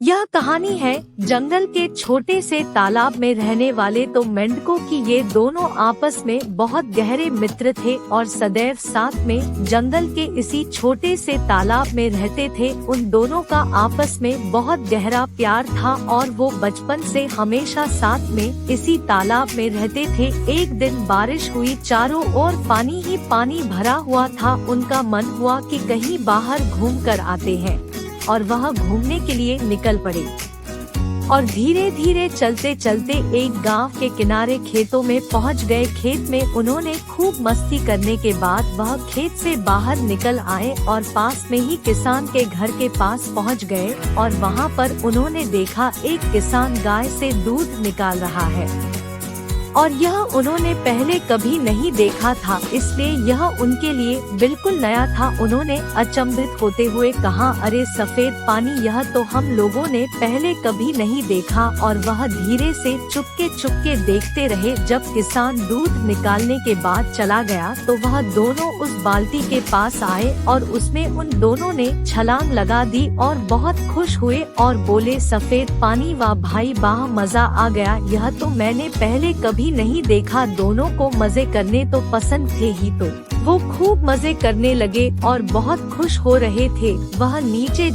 यह कहानी है जंगल के छोटे से तालाब में रहने वाले दो मेंढकों की। ये दोनों आपस में बहुत गहरे मित्र थे और सदैव साथ में जंगल के इसी छोटे से तालाब में रहते थे। उन दोनों का आपस में बहुत गहरा प्यार था और वो बचपन से हमेशा साथ में इसी तालाब में रहते थे। एक दिन बारिश हुई, चारों ओर पानी ही पानी भरा हुआ था। उनका मन हुआ कि कहीं बाहर घूम कर आते हैं और वह घूमने के लिए निकल पड़े। और धीरे धीरे चलते चलते एक गांव के किनारे खेतों में पहुंच गए। खेत में उन्होंने खूब मस्ती करने के बाद वह खेत से बाहर निकल आए और पास में ही किसान के घर के पास पहुंच गए। और वहां पर उन्होंने देखा एक किसान गाय से दूध निकाल रहा है और यह उन्होंने पहले कभी नहीं देखा था, इसलिए यह उनके लिए बिल्कुल नया था। उन्होंने अचंभित होते हुए कहा, अरे सफेद पानी, यह तो हम लोगों ने पहले कभी नहीं देखा। और वह धीरे से चुपके चुपके देखते रहे। जब किसान दूध निकालने के बाद चला गया तो वह दोनों उस बाल्टी के पास आए और उसमें उन दोनों ने छलांग लगा दी और बहुत खुश हुए और बोले, सफेद पानी, वाह भाई वाह, मजा आ गया, यह तो मैंने पहले कभी नहीं देखा। दोनों को मजे करने तो पसंद थे ही, तो वो खूब मजे करने लगे और बहुत खुश हो रहे थे। वह नीचे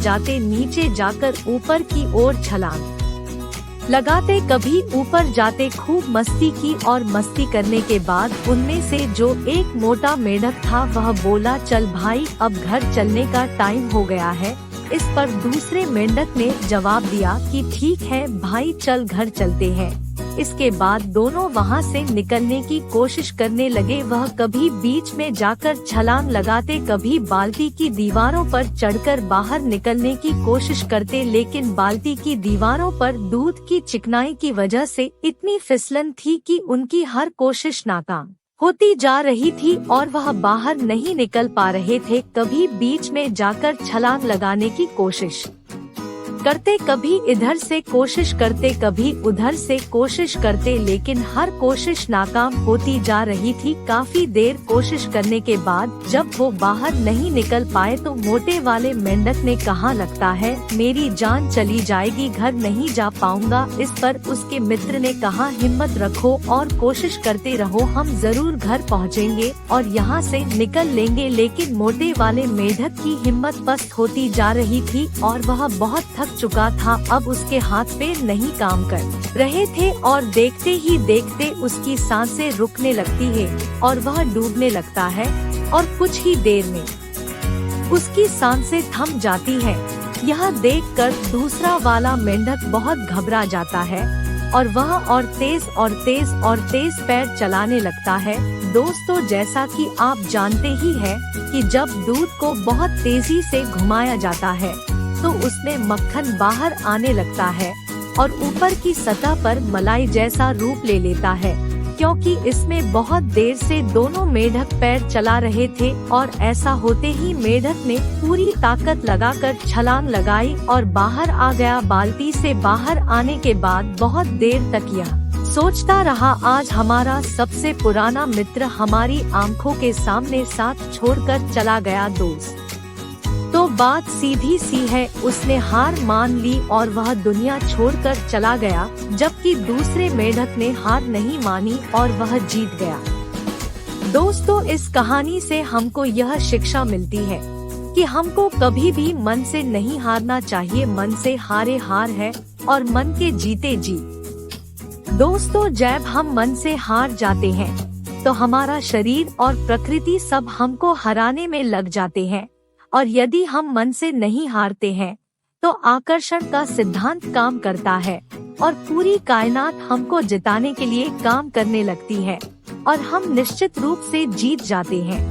जाकर ऊपर की ओर छलांग लगाते, कभी ऊपर जाते, खूब मस्ती की। और मस्ती करने के बाद उनमें से जो एक मोटा मेंढक था वह बोला, चल भाई, अब घर चलने का टाइम हो गया है। इस पर दूसरे मेंढक ने जवाब दिया कि ठीक है भाई, चल घर चलते हैं। इसके बाद दोनों वहां से निकलने की कोशिश करने लगे। वह कभी बीच में जाकर छलांग लगाते, कभी बाल्टी की दीवारों पर चढ़कर बाहर निकलने की कोशिश करते, लेकिन बाल्टी की दीवारों पर दूध की चिकनाई की वजह से इतनी फिसलन थी कि उनकी हर कोशिश नाकाम होती जा रही थी और वह बाहर नहीं निकल पा रहे थे। कभी बीच में जाकर छलांग लगाने की कोशिश करते, कभी इधर से कोशिश करते, कभी उधर से कोशिश करते, लेकिन हर कोशिश नाकाम होती जा रही थी। काफी देर कोशिश करने के बाद जब वो बाहर नहीं निकल पाए तो मोटे वाले मेंढक ने कहा, लगता है मेरी जान चली जाएगी, घर नहीं जा पाऊंगा। इस पर उसके मित्र ने कहा, हिम्मत रखो और कोशिश करते रहो, हम जरूर घर पहुँचेंगे और यहाँ से निकल लेंगे। लेकिन मोटे वाले मेंढक की हिम्मत पस्त होती जा रही थी और वह बहुत थक चुका था। अब उसके हाथ पैर नहीं काम कर रहे थे और देखते ही देखते उसकी सांसें रुकने लगती है और वह डूबने लगता है और कुछ ही देर में उसकी सांसें थम जाती है। यह देखकर दूसरा वाला मेंढक बहुत घबरा जाता है और वह और तेज पैर चलाने लगता है। दोस्तों, जैसा कि आप जानते ही हैं कि जब दूध को बहुत तेजी से घुमाया जाता है तो उसमें मक्खन बाहर आने लगता है और ऊपर की सतह पर मलाई जैसा रूप ले लेता है, क्योंकि इसमें बहुत देर से दोनों मेंढक पैर चला रहे थे। और ऐसा होते ही मेंढक ने पूरी ताकत लगाकर छलांग लगाई और बाहर आ गया। बाल्टी से बाहर आने के बाद बहुत देर तक यह सोचता रहा, आज हमारा सबसे पुराना मित्र हमारी आंखों के सामने साथ छोड़कर चला गया। दोस्त, तो बात सीधी सी है, उसने हार मान ली और वह दुनिया छोड़कर चला गया, जबकि दूसरे मेंढक ने हार नहीं मानी और वह जीत गया। दोस्तों, इस कहानी से हमको यह शिक्षा मिलती है कि हमको कभी भी मन से नहीं हारना चाहिए। मन से हारे हार है और मन के जीते जीत। दोस्तों, जब हम मन से हार जाते हैं तो हमारा शरीर और प्रकृति सब हमको हराने में लग जाते हैं, और यदि हम मन से नहीं हारते हैं तो आकर्षण का सिद्धांत काम करता है और पूरी कायनात हमको जिताने के लिए काम करने लगती है और हम निश्चित रूप से जीत जाते हैं।